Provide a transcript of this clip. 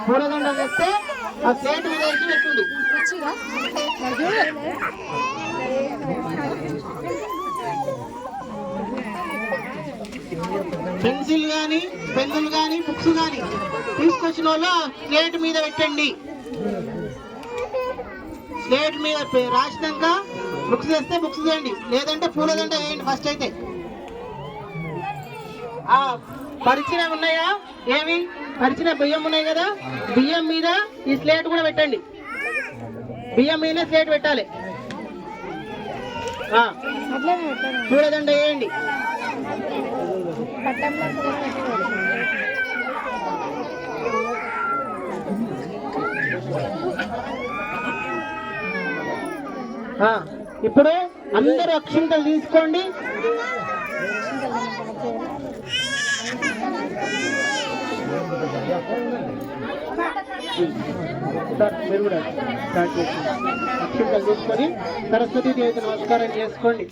పూలదండ వేస్తే ఆ ప్లేట్ మీద వేసి పెట్టండి. పెన్సిల్ కానీ పెన్నులు కానీ బుక్స్ కానీ తీసుకొచ్చిన వాళ్ళు ప్లేట్ మీద పెట్టండి. ప్లేట్ మీద రాసినాక బుక్స్ వేస్తే బుక్స్ చేయండి, లేదంటే పూలదండ వేయండి. ఫస్ట్ అయితే పరిచినవి ఉన్నాయా? ఏమి పరిచిన బియ్యం ఉన్నాయి కదా, బియ్యం మీద ఈ స్లేట్ కూడా పెట్టండి. బియ్యం మీద స్లేట్ పెట్టాలి. పూలదండ వేయండి. ఇప్పుడు అందరూ అక్షింతలు తీసుకోండి. మీరు కూడా అక్షింతలు తీసుకొని సరస్వతీ దేవికి నమస్కారం చేసుకోండి.